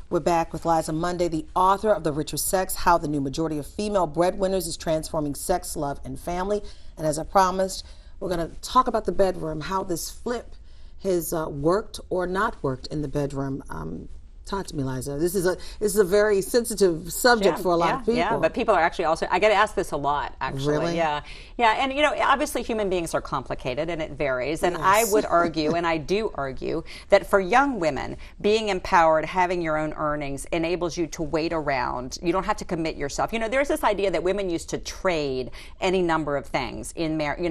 We're back with Liza Mundy, the author of The Richer Sex, How the New Majority of Female Breadwinners is Transforming Sex, Love, and Family. And as I promised, we're going to talk about the bedroom, how this flip has worked or not worked in the bedroom. Talk to me, Liza. This is a very sensitive subject for a lot of people. Yeah, but people are actually also, I get asked this a lot, actually. Really? Yeah, and obviously human beings are complicated and it varies. And I would argue, and I do argue, that for young women, being empowered, having your own earnings enables you to wait around. You don't have to commit yourself. There's this idea that women used to trade any number of things in marriage,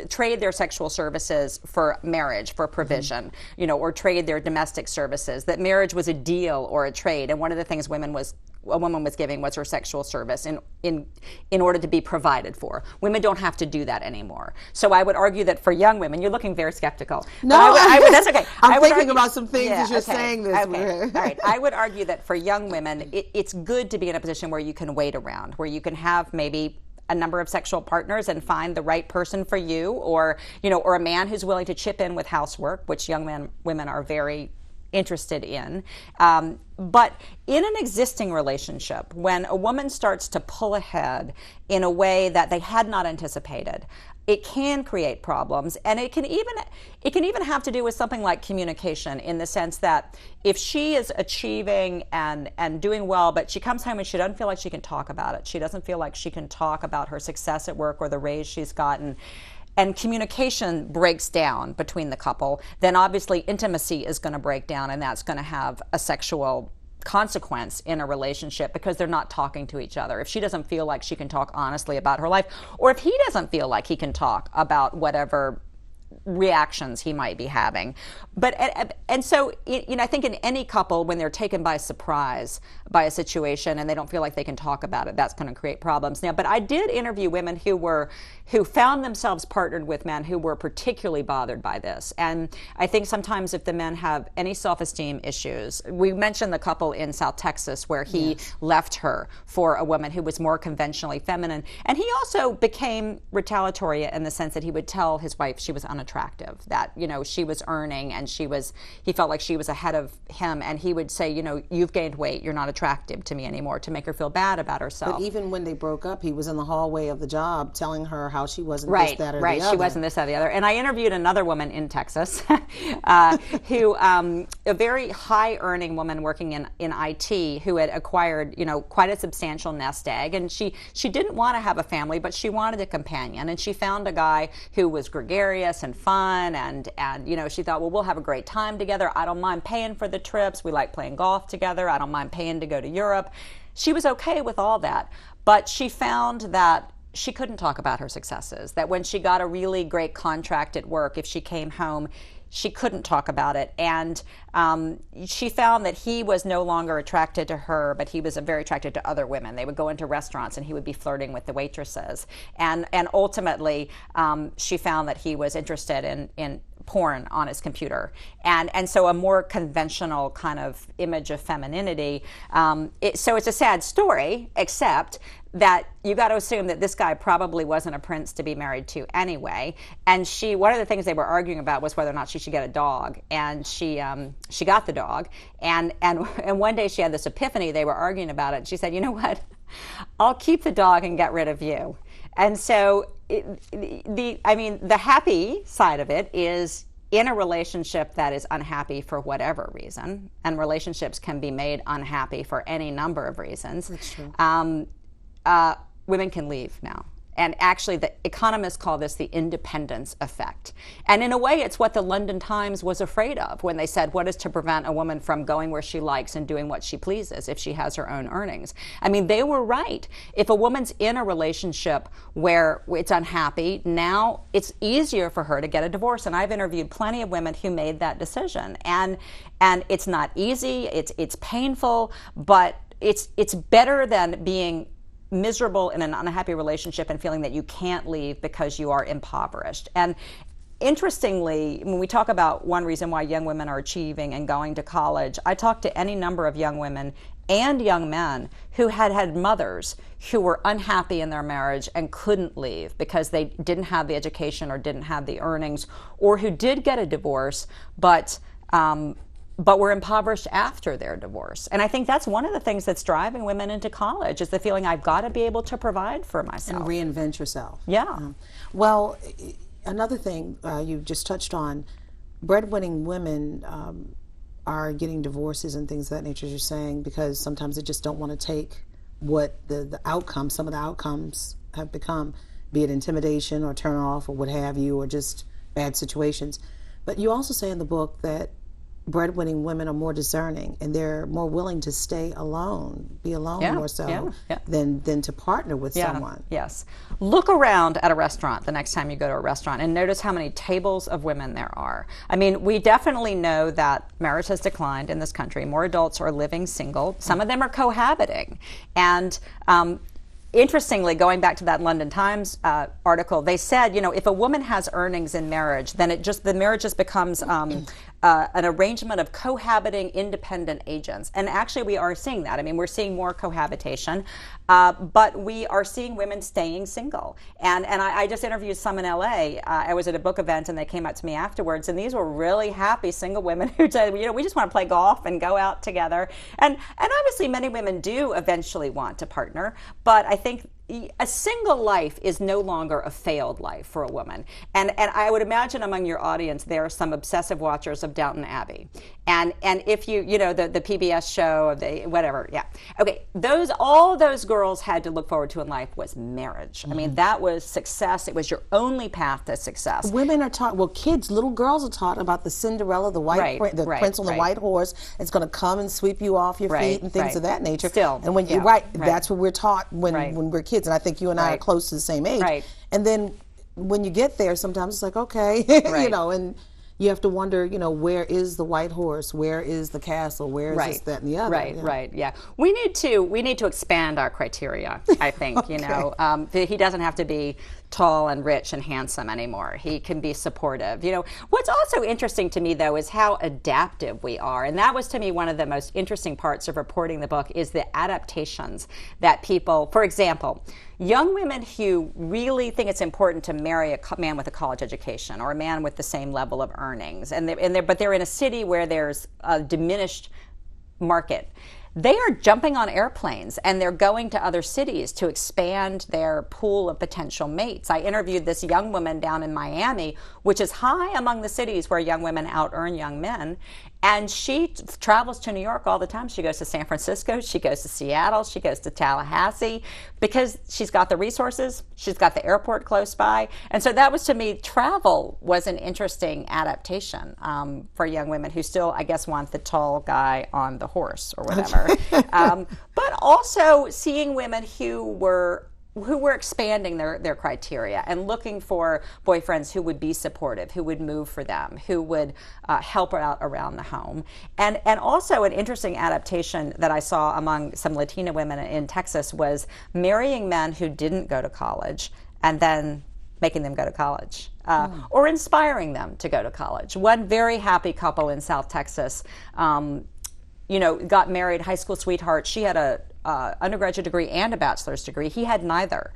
trade their sexual services for marriage, for provision, or trade their domestic services, that marriage was a deal or a trade. And one of the things a woman was giving was her sexual service in order to be provided for. Women don't have to do that anymore. So I would argue that for young women, you're looking very skeptical. No, that's okay. I'm thinking about some things as you're saying this. Okay. All right. I would argue that for young women, it's good to be in a position where you can wait around, where you can have maybe a number of sexual partners and find the right person for you, or a man who's willing to chip in with housework, which young women are very interested in. But in an existing relationship, when a woman starts to pull ahead in a way that they had not anticipated, it can create problems, and it can even have to do with something like communication, in the sense that if she is achieving and doing well, but she comes home and she doesn't feel like she can talk about it, she doesn't feel like she can talk about her success at work or the raise she's gotten, and communication breaks down between the couple, then obviously intimacy is going to break down, and that's going to have a sexual consequence in a relationship, because they're not talking to each other. If she doesn't feel like she can talk honestly about her life, or if he doesn't feel like he can talk about whatever reactions he might be having. And so I think in any couple, when they're taken by surprise by a situation and they don't feel like they can talk about it, that's going to create problems. Now, but I did interview women who found themselves partnered with men who were particularly bothered by this. And I think sometimes if the men have any self-esteem issues, we mentioned the couple in South Texas where he left her for a woman who was more conventionally feminine. And he also became retaliatory in the sense that he would tell his wife she was unattractive, that she was earning and he felt like she was ahead of him, and he would say, you've gained weight, you're not attractive to me anymore, to make her feel bad about herself. But even when they broke up, he was in the hallway of the job telling her how she wasn't this, that, or the other. She wasn't this, that, or the other. And I interviewed another woman in Texas who, a very high earning woman working in IT, who had acquired, quite a substantial nest egg, and she didn't want to have a family, but she wanted a companion, and she found a guy who was gregarious and fun, and she thought, well, we'll have a great time together. I don't mind paying for the trips. We like playing golf together. I don't mind paying to go to Europe. She was okay with all that, but she found that she couldn't talk about her successes, that when she got a really great contract at work, if she came home, she couldn't talk about it. And she found that he was no longer attracted to her, but he was very attracted to other women. They would go into restaurants and he would be flirting with the waitresses. And ultimately, she found that he was interested in porn on his computer. And so a more conventional kind of image of femininity. So it's a sad story, except that you got to assume that this guy probably wasn't a prince to be married to anyway. And one of the things they were arguing about was whether or not she should get a dog. And she got the dog. And one day she had this epiphany. They were arguing about it. She said, you know what? I'll keep the dog and get rid of you. And so the happy side of it is, in a relationship that is unhappy for whatever reason, and relationships can be made unhappy for any number of reasons. That's true. Women can leave now. And actually, the economists call this the independence effect. And in a way, it's what the London Times was afraid of when they said, what is to prevent a woman from going where she likes and doing what she pleases if she has her own earnings? I mean, they were right. If a woman's in a relationship where it's unhappy, now it's easier for her to get a divorce. And I've interviewed plenty of women who made that decision. And it's not easy, it's painful, but it's better than being miserable in an unhappy relationship and feeling that you can't leave because you are impoverished. And interestingly, when we talk about one reason why young women are achieving and going to college, I talked to any number of young women and young men who had mothers who were unhappy in their marriage and couldn't leave because they didn't have the education or didn't have the earnings, or who did get a divorce, but but were impoverished after their divorce. And I think that's one of the things that's driving women into college is the feeling I've got to be able to provide for myself. And reinvent yourself. Yeah. Well, another thing you just touched on, breadwinning women are getting divorces and things of that nature, as you're saying, because sometimes they just don't want to take what the outcomes, some of the outcomes have become, be it intimidation or turn off or what have you, or just bad situations. But you also say in the book that breadwinning women are more discerning and they're more willing to stay alone, be alone more so than to partner with someone. Yes. Look around at a restaurant the next time you go to a restaurant and notice how many tables of women there are. I mean, we definitely know that marriage has declined in this country. More adults are living single. Some of them are cohabiting. And interestingly, going back to that London Times article, they said, you know, if a woman has earnings in marriage, then the marriage just becomes an arrangement of cohabiting independent agents. And actually, we are seeing that. I mean, we're seeing more cohabitation, but we are seeing women staying single. And I just interviewed some in LA. I was at a book event, and they came up to me afterwards, and these were really happy single women who said, you know, we just want to play golf and go out together. And obviously, many women do eventually want to partner, but I think a single life is no longer a failed life for a woman. And I would imagine among your audience there are some obsessive watchers of Downton Abbey. And if you know, the PBS show, whatever, okay, all those girls had to look forward to in life was marriage. I mean, that was success. It was your only path to success. Women are taught, well, kids, little girls are taught about the Cinderella, the prince on the white horse. It's going to come and sweep you off your feet and things of that nature. Still, and when that's what we're taught when we're kids. And I think you and I are close to the same age. And then when you get there, sometimes it's like, okay, you know, and you have to wonder, you know, where is the white horse? Where is the castle? Where is this, that, and the other? We need to expand our criteria, I think. You know, he doesn't have to be tall and rich and handsome anymore. He can be supportive. You know, what's also interesting to me, though, is how adaptive we are. And that was, to me, one of the most interesting parts of reporting the book is the adaptations that people, for example, young women who really think it's important to marry a man with a college education or a man with the same level of earnings, but they're in a city where there's a diminished market. They are jumping on airplanes and they're going to other cities to expand their pool of potential mates. I interviewed this young woman down in Miami, which is high among the cities where young women out-earn young men. And she travels to New York all the time. She goes to San Francisco, she goes to Seattle, she goes to Tallahassee because she's got the resources, she's got the airport close by. And so that was, to me, travel was an interesting adaptation for young women who still, I guess, want the tall guy on the horse or whatever. But also seeing women who were expanding their criteria and looking for boyfriends who would be supportive, who would move for them, who would help out around the home. And also an interesting adaptation that I saw among some Latina women in Texas was marrying men who didn't go to college and then making them go to college. Or inspiring them to go to college. One very happy couple in South Texas, you know, got married, high school sweetheart. She had a undergraduate degree and a bachelor's degree. He had neither,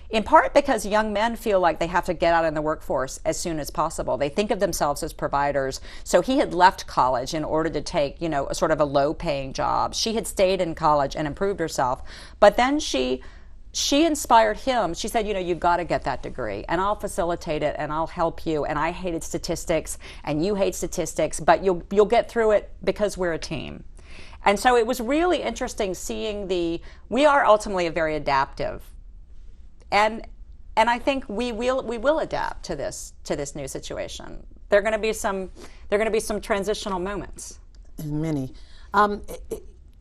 in part because young men feel like they have to get out in the workforce as soon as possible. They think of themselves as providers. So he had left college in order to take, you know, a sort of a low-paying job. She had stayed in college and improved herself, but then she inspired him. She said, you know, you've got to get that degree and I'll facilitate it and I'll help you. And I hated statistics and you hate statistics, but you'll get through it because we're a team. And so it was really interesting seeing we are ultimately a very adaptive. And I think we will adapt to this new situation. There are going to be some transitional moments. Many.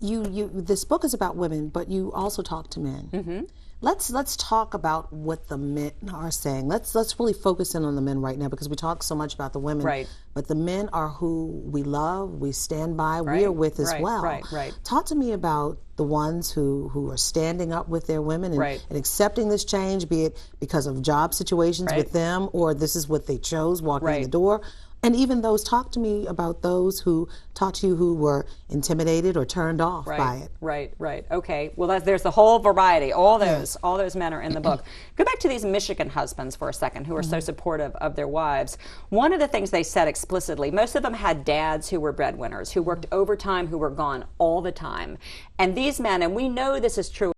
This book is about women, but you also talk to men. Mm-hmm. Let's talk about what the men are saying. Let's really focus in on the men right now because we talk so much about the women. Right. But the men are who we love, we stand by, we are with as well. Right. Talk to me about the ones who are standing up with their women and accepting this change, be it because of job situations with them or this is what they chose walking in the door. And even those, talk to me about those who talked to you who were intimidated or turned off by it. Right. Okay. Well, there's the whole variety. All those men are in the book. Go back to these Michigan husbands for a second who are so supportive of their wives. One of the things they said explicitly, most of them had dads who were breadwinners, who worked overtime, who were gone all the time. And these men, and we know this is true